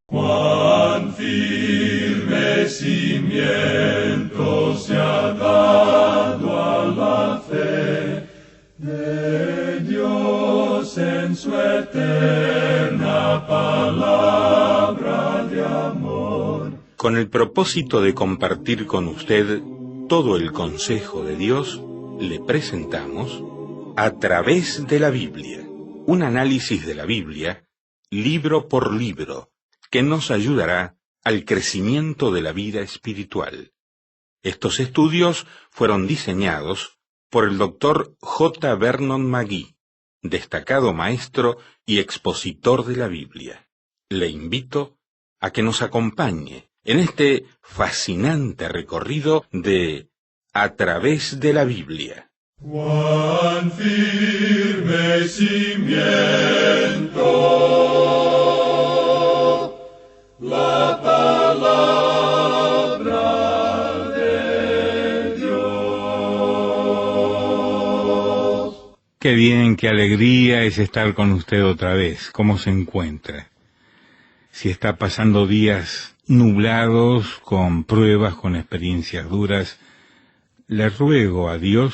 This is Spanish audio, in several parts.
Cuán firme cimiento se ha dado a la fe de Dios en su eterna palabra de amor. Con el propósito de compartir con usted todo el consejo de Dios, le presentamos A través de la Biblia, un análisis de la Biblia, libro por libro, que nos ayudará al crecimiento de la vida espiritual. Estos estudios fueron diseñados por el Dr. J. Vernon McGee, destacado maestro y expositor de la Biblia. Le invito a que nos acompañe en este fascinante recorrido de A través de la Biblia. Cuán firme cimiento la palabra de Dios. Qué bien, qué alegría es estar con usted otra vez. ¿Cómo se encuentra? Si está pasando días nublados, con pruebas, con experiencias duras, le ruego a Dios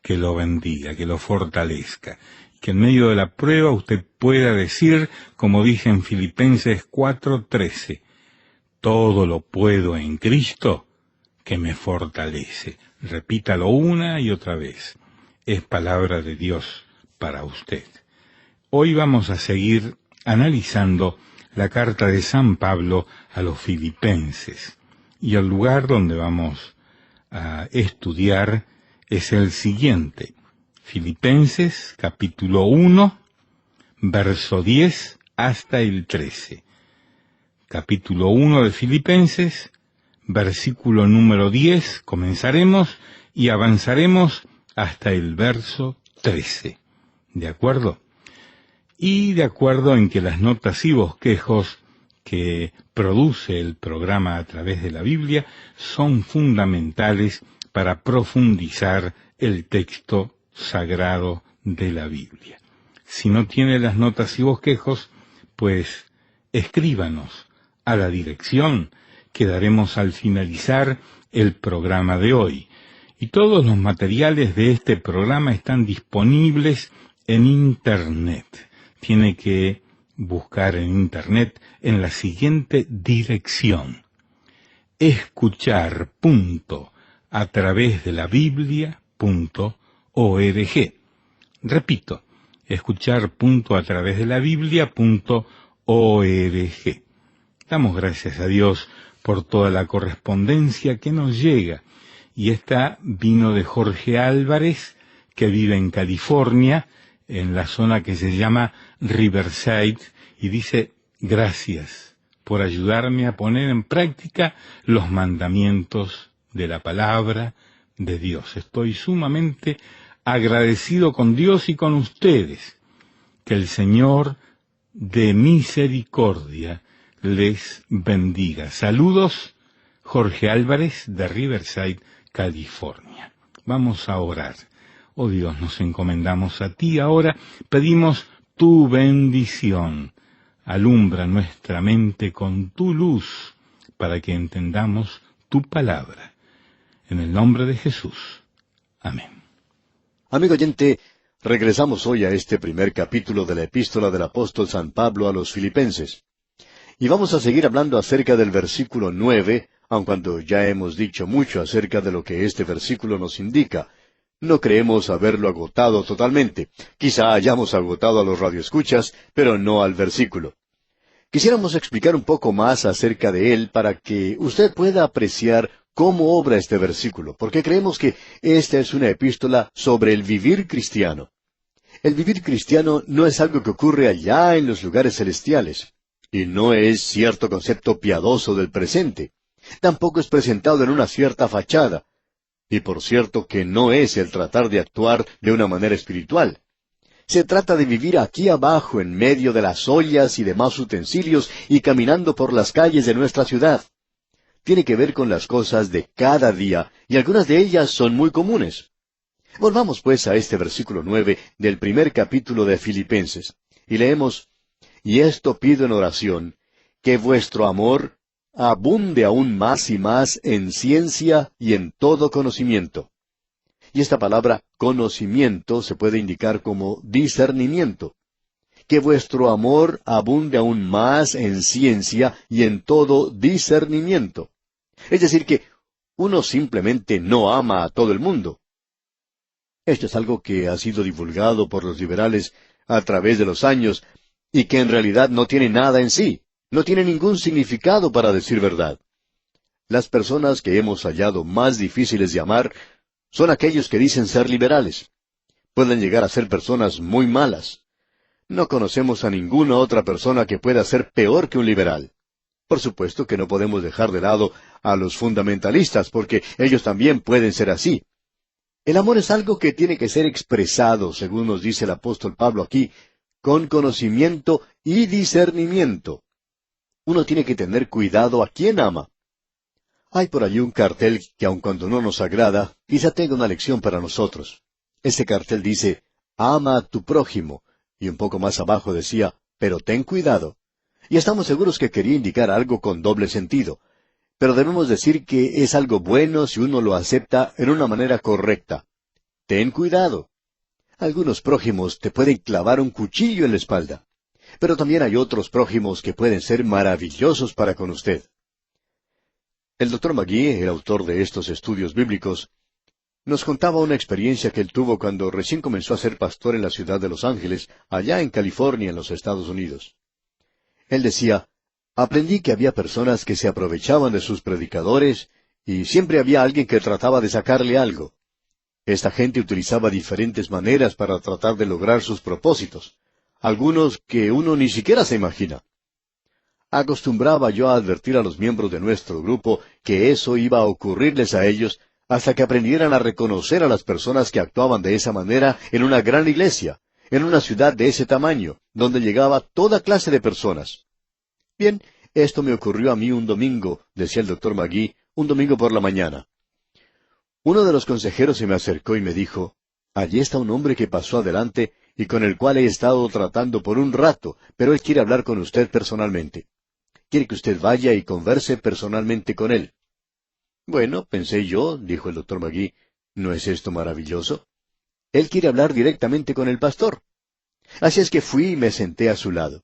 que lo bendiga, que lo fortalezca, que en medio de la prueba usted pueda decir, como dice en Filipenses 4:13, todo lo puedo en Cristo que me fortalece. Repítalo una y otra vez. Es palabra de Dios para usted. Hoy vamos a seguir analizando la carta de San Pablo a los Filipenses, y el lugar donde vamos a estudiar es el siguiente: Filipenses capítulo 1, verso 10 hasta el 13. Capítulo 1 de Filipenses, versículo número 10, comenzaremos y avanzaremos hasta el verso 13. ¿De acuerdo? Y de acuerdo en que las notas y bosquejos que produce el programa A través de la Biblia son fundamentales para profundizar el texto sagrado de la Biblia. Si no tiene las notas y bosquejos, pues escríbanos a la dirección que daremos al finalizar el programa de hoy. Y todos los materiales de este programa están disponibles en Internet. Tiene que buscar en Internet en la siguiente dirección: escuchar.atravesdelabiblia.org. Repito, escuchar.atravesdelabiblia.org. Damos gracias a Dios por toda la correspondencia que nos llega, y esta vino de Jorge Álvarez, que vive en California, en la zona que se llama Riverside, y dice: gracias por ayudarme a poner en práctica los mandamientos de la palabra de Dios. Estoy sumamente agradecido con Dios y con ustedes. Que el Señor de misericordia les bendiga. Saludos, Jorge Álvarez, de Riverside, California. Vamos a orar. Oh Dios, nos encomendamos a ti ahora, pedimos tu bendición. Alumbra nuestra mente con tu luz, para que entendamos tu palabra. En el nombre de Jesús. Amén. Amigo oyente, regresamos hoy a este primer capítulo de la epístola del apóstol San Pablo a los Filipenses. Y vamos a seguir hablando acerca del versículo 9, aun cuando ya hemos dicho mucho acerca de lo que este versículo nos indica. No creemos haberlo agotado totalmente. Quizá hayamos agotado a los radioescuchas, pero no al versículo. Quisiéramos explicar un poco más acerca de él para que usted pueda apreciar cómo obra este versículo, porque creemos que esta es una epístola sobre el vivir cristiano. El vivir cristiano no es algo que ocurre allá en los lugares celestiales, y no es cierto concepto piadoso del presente. Tampoco es presentado en una cierta fachada. Y por cierto que no es el tratar de actuar de una manera espiritual. Se trata de vivir aquí abajo en medio de las ollas y demás utensilios y caminando por las calles de nuestra ciudad. Tiene que ver con las cosas de cada día, y algunas de ellas son muy comunes. Volvamos pues a este versículo 9 del primer capítulo de Filipenses, y leemos: Y esto pido en oración, que vuestro amor abunde aún más y más en ciencia y en todo conocimiento. Y esta palabra conocimiento se puede indicar como discernimiento. Que vuestro amor abunde aún más en ciencia y en todo discernimiento. Es decir, que uno simplemente no ama a todo el mundo. Esto es algo que ha sido divulgado por los liberales a través de los años y que en realidad no tiene nada en sí, no tiene ningún significado para decir verdad. Las personas que hemos hallado más difíciles de amar son aquellos que dicen ser liberales. Pueden llegar a ser personas muy malas. No conocemos a ninguna otra persona que pueda ser peor que un liberal. Por supuesto que no podemos dejar de lado a los fundamentalistas, porque ellos también pueden ser así. El amor es algo que tiene que ser expresado, según nos dice el apóstol Pablo aquí, con conocimiento y discernimiento. Uno tiene que tener cuidado a quién ama. Hay por allí un cartel que aun cuando no nos agrada, quizá tenga una lección para nosotros. Ese cartel dice, ama a tu prójimo, y un poco más abajo decía, pero ten cuidado. Y estamos seguros que quería indicar algo con doble sentido. Pero debemos decir que es algo bueno si uno lo acepta en una manera correcta. Ten cuidado. Algunos prójimos te pueden clavar un cuchillo en la espalda. Pero también hay otros prójimos que pueden ser maravillosos para con usted. El Dr. McGee, el autor de estos estudios bíblicos, nos contaba una experiencia que él tuvo cuando recién comenzó a ser pastor en la ciudad de Los Ángeles, allá en California, en los Estados Unidos. Él decía, aprendí que había personas que se aprovechaban de sus predicadores y siempre había alguien que trataba de sacarle algo. Esta gente utilizaba diferentes maneras para tratar de lograr sus propósitos, algunos que uno ni siquiera se imagina. Acostumbraba yo a advertir a los miembros de nuestro grupo que eso iba a ocurrirles a ellos hasta que aprendieran a reconocer a las personas que actuaban de esa manera en una gran iglesia, en una ciudad de ese tamaño, donde llegaba toda clase de personas. Bien, esto me ocurrió a mí un domingo, decía el Dr. McGee, un domingo por la mañana. Uno de los consejeros se me acercó y me dijo, allí está un hombre que pasó adelante y con el cual he estado tratando por un rato, pero él quiere hablar con usted personalmente. Quiere que usted vaya y converse personalmente con él. Bueno, pensé yo, dijo el Dr. McGee, ¿no es esto maravilloso? Él quiere hablar directamente con el pastor. Así es que fui y me senté a su lado.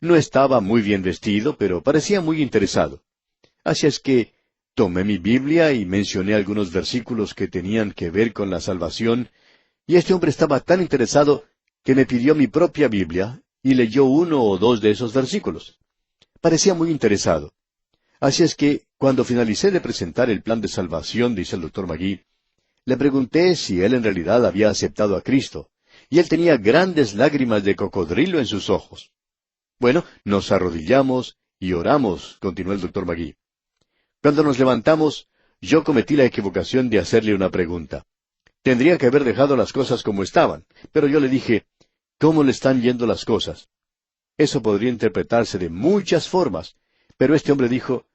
No estaba muy bien vestido, pero parecía muy interesado. Así es que tomé mi Biblia y mencioné algunos versículos que tenían que ver con la salvación, y este hombre estaba tan interesado que me pidió mi propia Biblia y leyó uno o dos de esos versículos. Parecía muy interesado. Así es que, cuando finalicé de presentar el plan de salvación, dice el Dr. McGee, le pregunté si él en realidad había aceptado a Cristo, y él tenía grandes lágrimas de cocodrilo en sus ojos. Bueno, nos arrodillamos y oramos, continuó el Dr. McGee. Cuando nos levantamos, yo cometí la equivocación de hacerle una pregunta. Tendría que haber dejado las cosas como estaban, pero yo le dije, ¿cómo le están yendo las cosas? Eso podría interpretarse de muchas formas, pero este hombre dijo,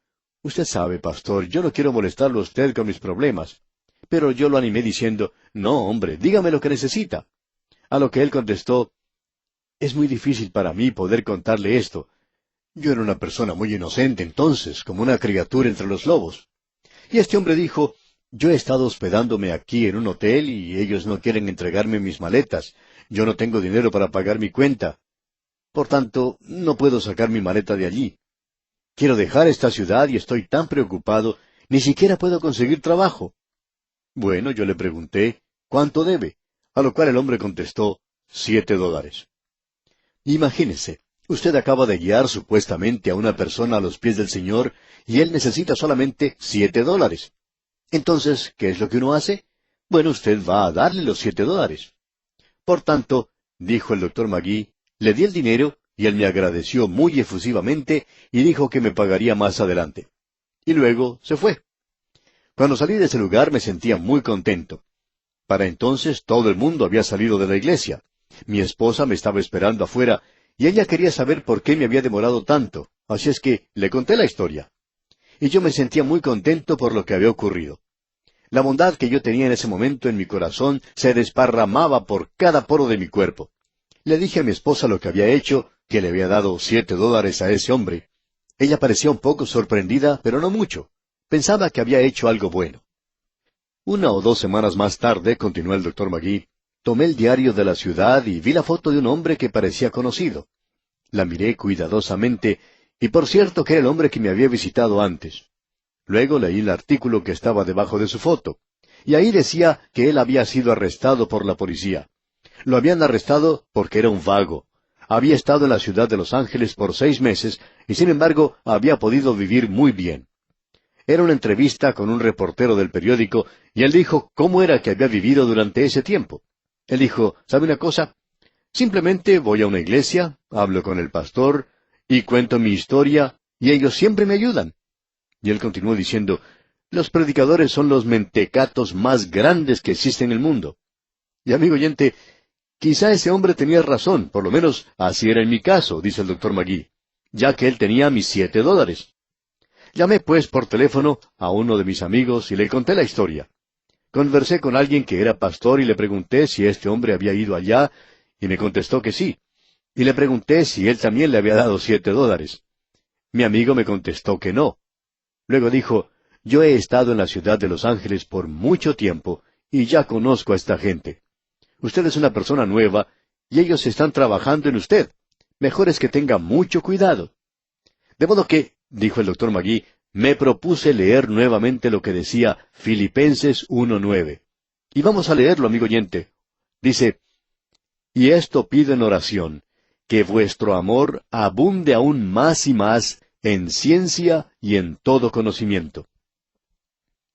usted sabe, pastor, yo no quiero molestarlo a usted con mis problemas. Pero yo lo animé diciendo, no, hombre, dígame lo que necesita. A lo que él contestó, es muy difícil para mí poder contarle esto. Yo era una persona muy inocente entonces, como una criatura entre los lobos. Y este hombre dijo, yo he estado hospedándome aquí en un hotel y ellos no quieren entregarme mis maletas. Yo no tengo dinero para pagar mi cuenta. Por tanto, no puedo sacar mi maleta de allí. Quiero dejar esta ciudad y estoy tan preocupado, ni siquiera puedo conseguir trabajo. Bueno, yo le pregunté, ¿cuánto debe? A lo cual el hombre contestó, $7. Imagínese, usted acaba de guiar supuestamente a una persona a los pies del Señor y él necesita solamente $7. Entonces, ¿qué es lo que uno hace? Bueno, usted va a darle los $7. Por tanto, dijo el Dr. McGee, le di el dinero y él me agradeció muy efusivamente y dijo que me pagaría más adelante. Y luego se fue. Cuando salí de ese lugar me sentía muy contento. Para entonces todo el mundo había salido de la iglesia. Mi esposa me estaba esperando afuera y ella quería saber por qué me había demorado tanto, así es que le conté la historia. Y yo me sentía muy contento por lo que había ocurrido. La bondad que yo tenía en ese momento en mi corazón se desparramaba por cada poro de mi cuerpo. Le dije a mi esposa lo que había hecho, que le había dado $7 a ese hombre. Ella parecía un poco sorprendida, pero no mucho. Pensaba que había hecho algo bueno. 1 o 2 semanas más tarde, continuó el Dr. Magee, tomé el diario de la ciudad y vi la foto de un hombre que parecía conocido. La miré cuidadosamente, y por cierto que era el hombre que me había visitado antes. Luego leí el artículo que estaba debajo de su foto, y ahí decía que él había sido arrestado por la policía. Lo habían arrestado porque era un vago. Había estado en la ciudad de Los Ángeles por 6 meses, y sin embargo había podido vivir muy bien. Era una entrevista con un reportero del periódico, y él dijo cómo era que había vivido durante ese tiempo. Él dijo, ¿sabe una cosa? Simplemente voy a una iglesia, hablo con el pastor, y cuento mi historia, y ellos siempre me ayudan. Y él continuó diciendo, los predicadores son los mentecatos más grandes que existen en el mundo. Y amigo oyente, quizá ese hombre tenía razón, por lo menos así era en mi caso, dice el Dr. Magee, ya que él tenía mis $7. Llamé pues por teléfono a uno de mis amigos y le conté la historia. Conversé con alguien que era pastor y le pregunté si este hombre había ido allá, y me contestó que sí. Y le pregunté si él también le había dado $7. Mi amigo me contestó que no. Luego dijo, yo he estado en la ciudad de Los Ángeles por mucho tiempo, y ya conozco a esta gente. Usted es una persona nueva, y ellos están trabajando en usted. Mejor es que tenga mucho cuidado. De modo que, dijo el Dr. Magee, me propuse leer nuevamente lo que decía Filipenses 1:9. Y vamos a leerlo, amigo oyente. Dice, y esto pido en oración, que vuestro amor abunde aún más y más en ciencia y en todo conocimiento.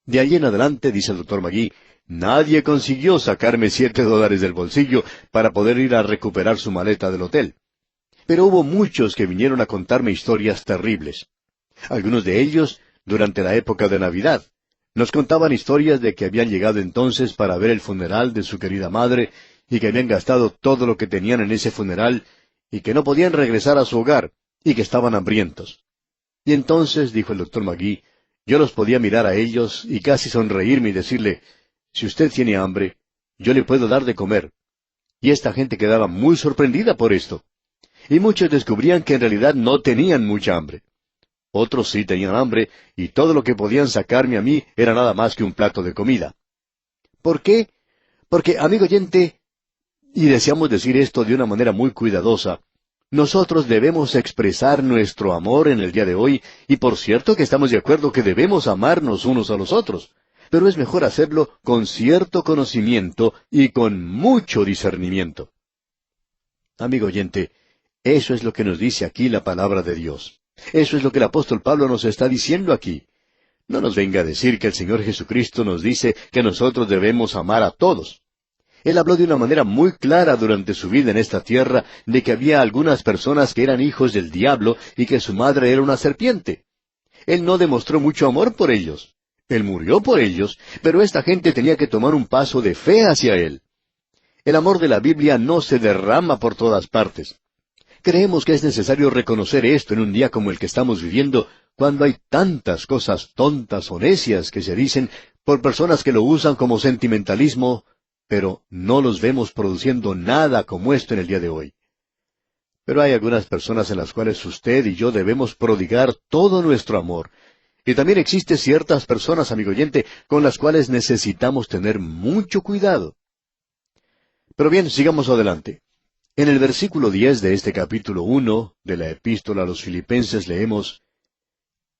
De ahí en adelante, dice el Dr. Magee, nadie consiguió sacarme $7 del bolsillo para poder ir a recuperar su maleta del hotel. Pero hubo muchos que vinieron a contarme historias terribles. Algunos de ellos durante la época de Navidad. Nos contaban historias de que habían llegado entonces para ver el funeral de su querida madre y que habían gastado todo lo que tenían en ese funeral y que no podían regresar a su hogar y que estaban hambrientos. Y entonces, dijo el Dr. Magee, yo los podía mirar a ellos y casi sonreírme y decirle, si usted tiene hambre, yo le puedo dar de comer. Y esta gente quedaba muy sorprendida por esto. Y muchos descubrían que en realidad no tenían mucha hambre. Otros sí tenían hambre, y todo lo que podían sacarme a mí era nada más que un plato de comida. ¿Por qué? Porque, amigo oyente, y deseamos decir esto de una manera muy cuidadosa, nosotros debemos expresar nuestro amor en el día de hoy, y por cierto que estamos de acuerdo que debemos amarnos unos a los otros, pero es mejor hacerlo con cierto conocimiento y con mucho discernimiento. Amigo oyente, eso es lo que nos dice aquí la palabra de Dios. Eso es lo que el apóstol Pablo nos está diciendo aquí. No nos venga a decir que el Señor Jesucristo nos dice que nosotros debemos amar a todos. Él habló de una manera muy clara durante su vida en esta tierra de que había algunas personas que eran hijos del diablo y que su madre era una serpiente. Él no demostró mucho amor por ellos. Él murió por ellos, pero esta gente tenía que tomar un paso de fe hacia Él. El amor de la Biblia no se derrama por todas partes. Creemos que es necesario reconocer esto en un día como el que estamos viviendo, cuando hay tantas cosas tontas o necias que se dicen por personas que lo usan como sentimentalismo, pero no los vemos produciendo nada como esto en el día de hoy. Pero hay algunas personas en las cuales usted y yo debemos prodigar todo nuestro amor. Y también existen ciertas personas, amigo oyente, con las cuales necesitamos tener mucho cuidado. Pero bien, sigamos adelante. En el versículo 10 de este capítulo 1 de la Epístola a los Filipenses leemos,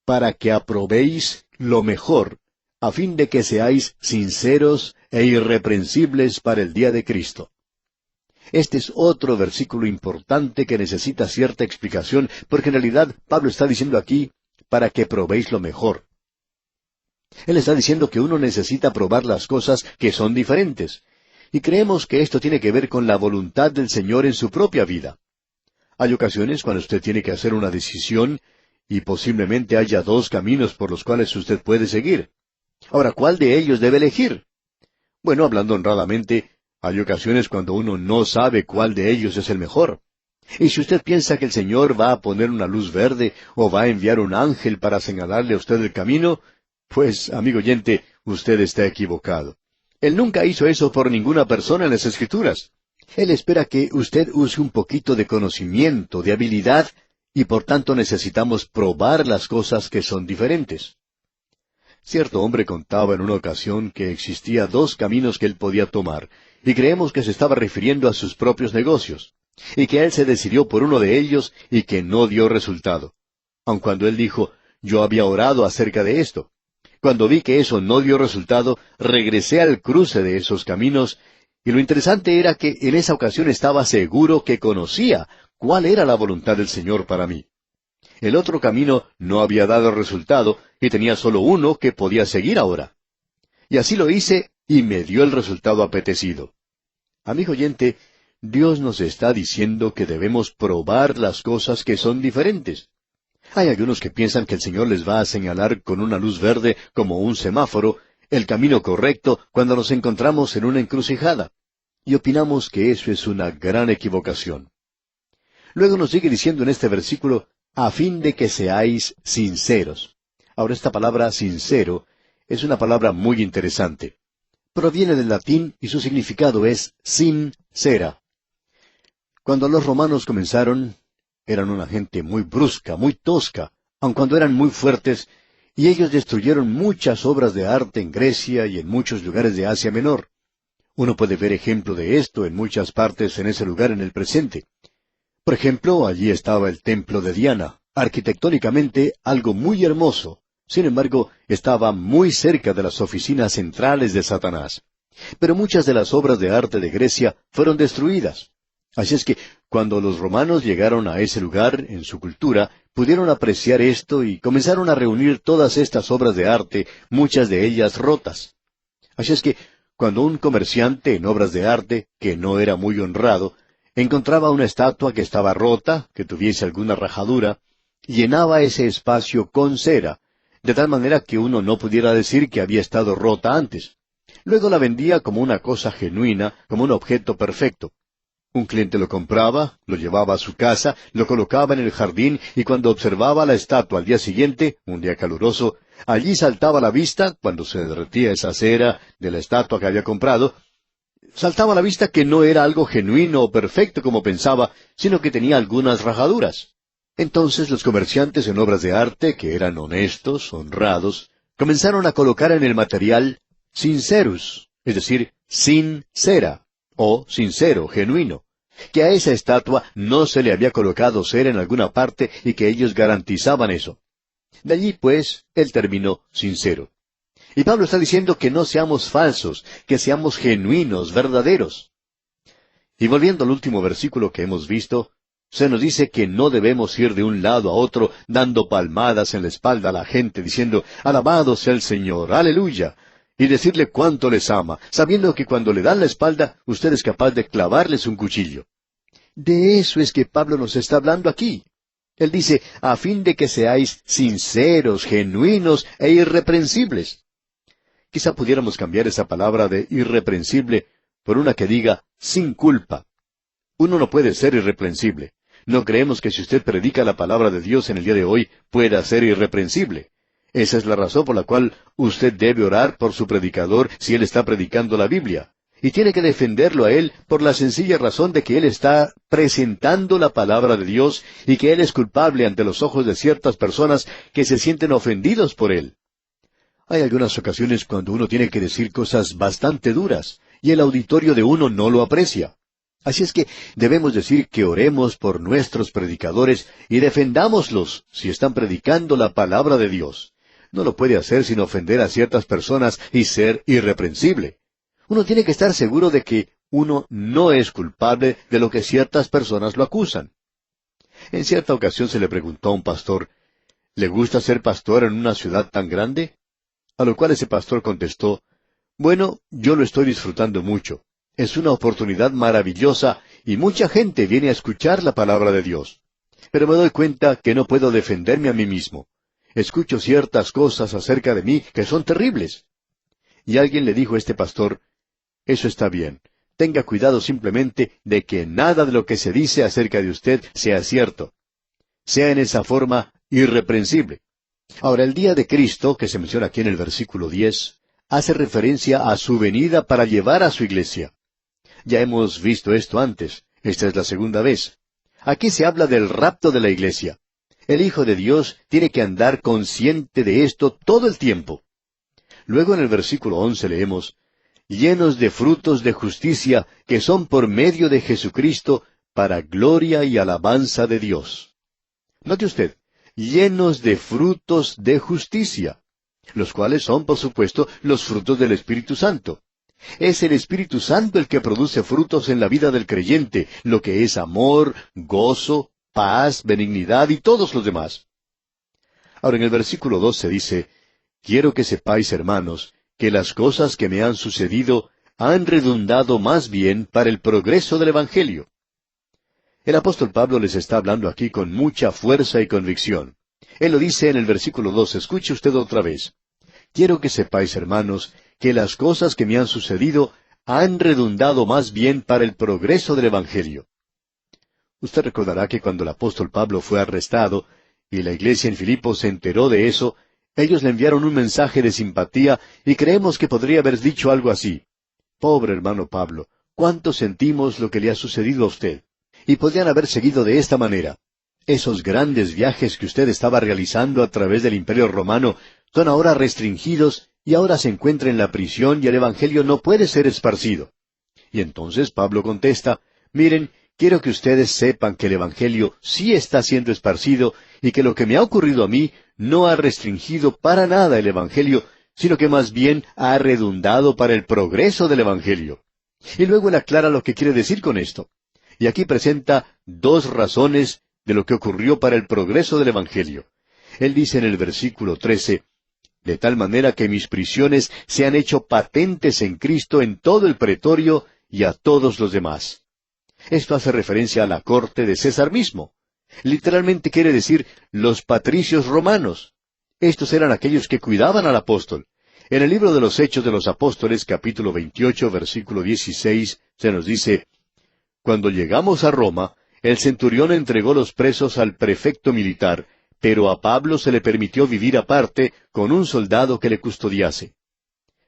para que aprobéis lo mejor, a fin de que seáis sinceros e irreprensibles para el día de Cristo. Este es otro versículo importante que necesita cierta explicación, porque en realidad Pablo está diciendo aquí, para que probéis lo mejor. Él está diciendo que uno necesita probar las cosas que son diferentes. Y creemos que esto tiene que ver con la voluntad del Señor en su propia vida. Hay ocasiones cuando usted tiene que hacer una decisión, y posiblemente haya 2 caminos por los cuales usted puede seguir. Ahora, ¿cuál de ellos debe elegir? Bueno, hablando honradamente, hay ocasiones cuando uno no sabe cuál de ellos es el mejor. Y si usted piensa que el Señor va a poner una luz verde, o va a enviar un ángel para señalarle a usted el camino, pues, amigo oyente, usted está equivocado. Él nunca hizo eso por ninguna persona en las Escrituras. Él espera que usted use un poquito de conocimiento, de habilidad, y por tanto necesitamos probar las cosas que son diferentes. Cierto hombre contaba en una ocasión que existía dos caminos que él podía tomar, y creemos que se estaba refiriendo a sus propios negocios, y que él se decidió por uno de ellos y que no dio resultado. Aun cuando él dijo, yo había orado acerca de esto. Cuando vi que eso no dio resultado, regresé al cruce de esos caminos, y lo interesante era que en esa ocasión estaba seguro que conocía cuál era la voluntad del Señor para mí. El otro camino no había dado resultado, y tenía solo uno que podía seguir ahora. Y así lo hice, y me dio el resultado apetecido. Amigo oyente, Dios nos está diciendo que debemos probar las cosas que son diferentes. Hay algunos que piensan que el Señor les va a señalar con una luz verde, como un semáforo, el camino correcto cuando nos encontramos en una encrucijada. Y opinamos que eso es una gran equivocación. Luego nos sigue diciendo en este versículo, a fin de que seáis sinceros. Ahora esta palabra sincero es una palabra muy interesante. Proviene del latín y su significado es sincera. Cuando los romanos comenzaron, eran una gente muy brusca, muy tosca, aun cuando eran muy fuertes, y ellos destruyeron muchas obras de arte en Grecia y en muchos lugares de Asia Menor. Uno puede ver ejemplo de esto en muchas partes en ese lugar en el presente. Por ejemplo, allí estaba el templo de Diana, arquitectónicamente algo muy hermoso. Sin embargo, estaba muy cerca de las oficinas centrales de Satanás. Pero muchas de las obras de arte de Grecia fueron destruidas. Así es que, cuando los romanos llegaron a ese lugar, en su cultura, pudieron apreciar esto y comenzaron a reunir todas estas obras de arte, muchas de ellas rotas. Así es que, cuando un comerciante en obras de arte, que no era muy honrado, encontraba una estatua que estaba rota, que tuviese alguna rajadura, llenaba ese espacio con cera, de tal manera que uno no pudiera decir que había estado rota antes. Luego la vendía como una cosa genuina, como un objeto perfecto. Un cliente lo compraba, lo llevaba a su casa, lo colocaba en el jardín, y cuando observaba la estatua al día siguiente, un día caluroso, allí saltaba a la vista, cuando se derretía esa cera de la estatua que había comprado, saltaba a la vista que no era algo genuino o perfecto como pensaba, sino que tenía algunas rajaduras. Entonces los comerciantes en obras de arte, que eran honestos, honrados, comenzaron a colocar en el material sincerus, es decir, sin cera, o sincero, genuino, que a esa estatua no se le había colocado cera en alguna parte y que ellos garantizaban eso. De allí, pues, el término sincero. Y Pablo está diciendo que no seamos falsos, que seamos genuinos, verdaderos. Y volviendo al último versículo que hemos visto, se nos dice que no debemos ir de un lado a otro dando palmadas en la espalda a la gente, diciendo, alabado sea el Señor, aleluya, y decirle cuánto les ama, sabiendo que cuando le dan la espalda, usted es capaz de clavarles un cuchillo. De eso es que Pablo nos está hablando aquí. Él dice, a fin de que seáis sinceros, genuinos e irreprensibles. Quizá pudiéramos cambiar esa palabra de irreprensible por una que diga sin culpa. Uno no puede ser irreprensible. No creemos que si usted predica la palabra de Dios en el día de hoy, pueda ser irreprensible. Esa es la razón por la cual usted debe orar por su predicador si él está predicando la Biblia. Y tiene que defenderlo a él por la sencilla razón de que él está presentando la palabra de Dios y que él es culpable ante los ojos de ciertas personas que se sienten ofendidos por él. Hay algunas ocasiones cuando uno tiene que decir cosas bastante duras y el auditorio de uno no lo aprecia. Así es que debemos decir que oremos por nuestros predicadores y defendámoslos si están predicando la palabra de Dios. No lo puede hacer sin ofender a ciertas personas y ser irreprensible. Uno tiene que estar seguro de que uno no es culpable de lo que ciertas personas lo acusan. En cierta ocasión se le preguntó a un pastor, ¿le gusta ser pastor en una ciudad tan grande? A lo cual ese pastor contestó, bueno, yo lo estoy disfrutando mucho. Es una oportunidad maravillosa y mucha gente viene a escuchar la palabra de Dios. Pero me doy cuenta que no puedo defenderme a mí mismo. Escucho ciertas cosas acerca de mí que son terribles. Y alguien le dijo a este pastor, eso está bien. Tenga cuidado simplemente de que nada de lo que se dice acerca de usted sea cierto. Sea en esa forma irreprensible. Ahora, el día de Cristo, que se menciona aquí en el versículo 10, hace referencia a su venida para llevar a su iglesia. Ya hemos visto esto antes. Esta es la segunda vez. Aquí se habla del rapto de la iglesia. El Hijo de Dios tiene que andar consciente de esto todo el tiempo. Luego en el versículo 11 leemos, llenos de frutos de justicia que son por medio de Jesucristo para gloria y alabanza de Dios. Note usted, llenos de frutos de justicia, los cuales son, por supuesto, los frutos del Espíritu Santo. Es el Espíritu Santo el que produce frutos en la vida del creyente, lo que es amor, gozo, paz, benignidad y todos los demás. Ahora en el versículo 12 dice, quiero que sepáis, hermanos, que las cosas que me han sucedido han redundado más bien para el progreso del Evangelio. El apóstol Pablo les está hablando aquí con mucha fuerza y convicción. Él lo dice en el versículo 12, escuche usted otra vez. Quiero que sepáis, hermanos, que las cosas que me han sucedido han redundado más bien para el progreso del Evangelio. Usted recordará que cuando el apóstol Pablo fue arrestado, y la iglesia en Filipos se enteró de eso, ellos le enviaron un mensaje de simpatía, y creemos que podría haber dicho algo así. Pobre hermano Pablo, cuánto sentimos lo que le ha sucedido a usted. Y podrían haber seguido de esta manera. Esos grandes viajes que usted estaba realizando a través del Imperio Romano son ahora restringidos y ahora se encuentra en la prisión y el Evangelio no puede ser esparcido. Y entonces Pablo contesta, miren, quiero que ustedes sepan que el Evangelio sí está siendo esparcido y que lo que me ha ocurrido a mí no ha restringido para nada el Evangelio, sino que más bien ha redundado para el progreso del Evangelio. Y luego él aclara lo que quiere decir con esto. Y aquí presenta dos razones de lo que ocurrió para el progreso del Evangelio. Él dice en el versículo 13, de tal manera que mis prisiones se han hecho patentes en Cristo en todo el pretorio y a todos los demás. Esto hace referencia a la corte de César mismo. Literalmente quiere decir los patricios romanos. Estos eran aquellos que cuidaban al apóstol. En el libro de los Hechos de los Apóstoles, capítulo 28, versículo 16, se nos dice, cuando llegamos a Roma, el centurión entregó los presos al prefecto militar, pero a Pablo se le permitió vivir aparte con un soldado que le custodiase.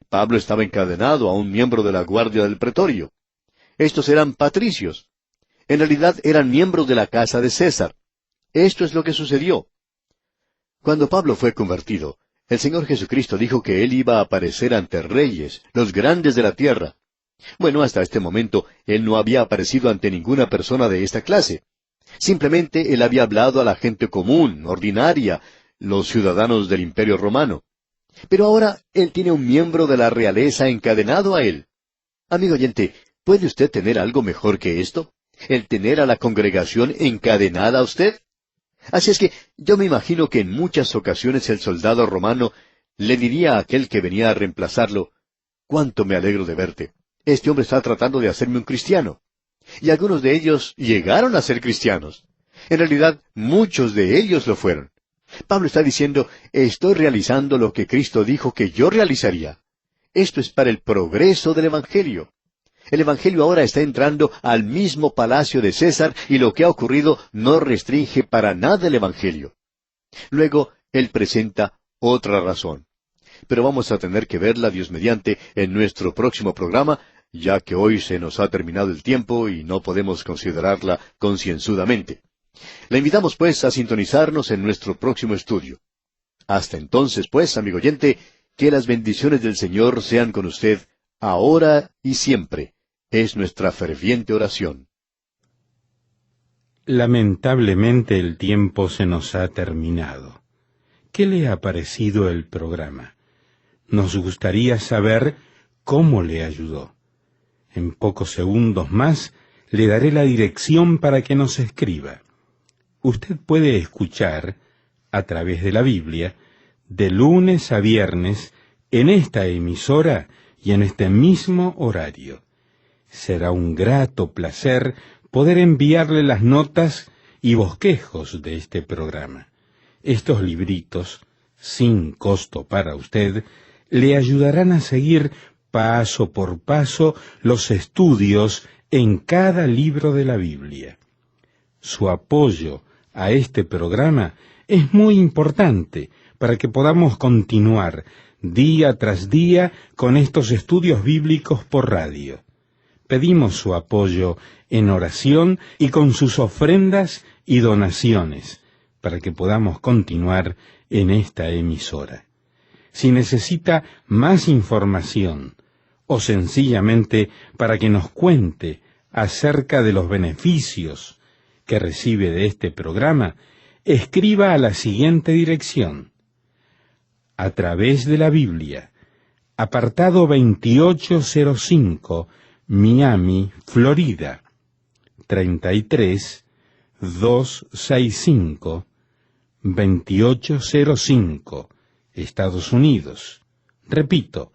Pablo estaba encadenado a un miembro de la guardia del pretorio. Estos eran patricios. En realidad eran miembros de la casa de César. Esto es lo que sucedió. Cuando Pablo fue convertido, el Señor Jesucristo dijo que él iba a aparecer ante reyes, los grandes de la tierra. Bueno, hasta este momento, él no había aparecido ante ninguna persona de esta clase. Simplemente él había hablado a la gente común, ordinaria, los ciudadanos del Imperio Romano. Pero ahora él tiene un miembro de la realeza encadenado a él. Amigo oyente, ¿puede usted tener algo mejor que esto? ¿El tener a la congregación encadenada a usted? Así es que yo me imagino que en muchas ocasiones el soldado romano le diría a aquel que venía a reemplazarlo, «Cuánto me alegro de verte. Este hombre está tratando de hacerme un cristiano». Y algunos de ellos llegaron a ser cristianos. En realidad, muchos de ellos lo fueron. Pablo está diciendo, estoy realizando lo que Cristo dijo que yo realizaría. Esto es para el progreso del Evangelio. El Evangelio ahora está entrando al mismo palacio de César y lo que ha ocurrido no restringe para nada el Evangelio. Luego, él presenta otra razón. Pero vamos a tener que verla, Dios mediante, en nuestro próximo programa, ya que hoy se nos ha terminado el tiempo y no podemos considerarla concienzudamente. Le invitamos, pues, a sintonizarnos en nuestro próximo estudio. Hasta entonces, pues, amigo oyente, que las bendiciones del Señor sean con usted, ahora y siempre. Es nuestra ferviente oración. Lamentablemente el tiempo se nos ha terminado. ¿Qué le ha parecido el programa? Nos gustaría saber cómo le ayudó. En pocos segundos más le daré la dirección para que nos escriba. Usted puede escuchar, a través de la Biblia, de lunes a viernes, en esta emisora y en este mismo horario. Será un grato placer poder enviarle las notas y bosquejos de este programa. Estos libritos, sin costo para usted, le ayudarán a seguir paso por paso los estudios en cada libro de la Biblia. Su apoyo a este programa es muy importante para que podamos continuar día tras día con estos estudios bíblicos por radio. Pedimos su apoyo en oración y con sus ofrendas y donaciones para que podamos continuar en esta emisora. Si necesita más información o sencillamente para que nos cuente acerca de los beneficios que recibe de este programa, escriba a la siguiente dirección: A través de la Biblia, apartado 2805, Miami, Florida, 33265, 2805, Estados Unidos. Repito,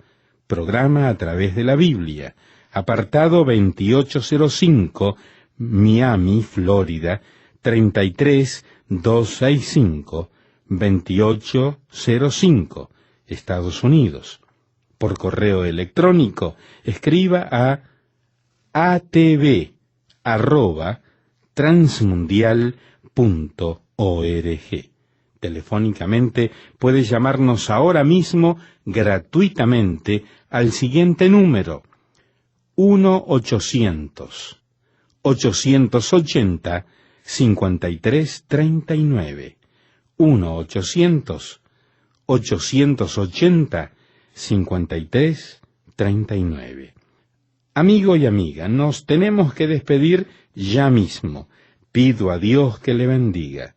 programa A través de la Biblia, apartado 2805, Miami, Florida, 33265, 2805, Estados Unidos. Por correo electrónico, escriba a atv@transmundial.org. Telefónicamente puede llamarnos ahora mismo gratuitamente al siguiente número: 1-800-880-5339. 1-800-880-5339. Amigo y amiga, nos tenemos que despedir ya mismo. Pido a Dios que le bendiga.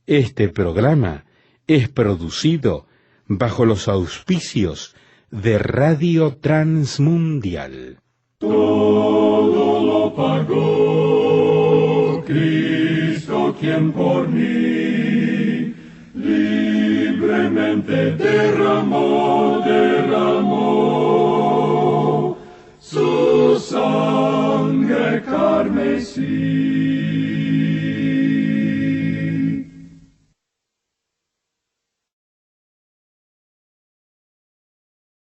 Este programa es producido bajo los auspicios de Radio Transmundial. Todo lo pagó Cristo, quien por mí libremente derramó su sangre carmesí.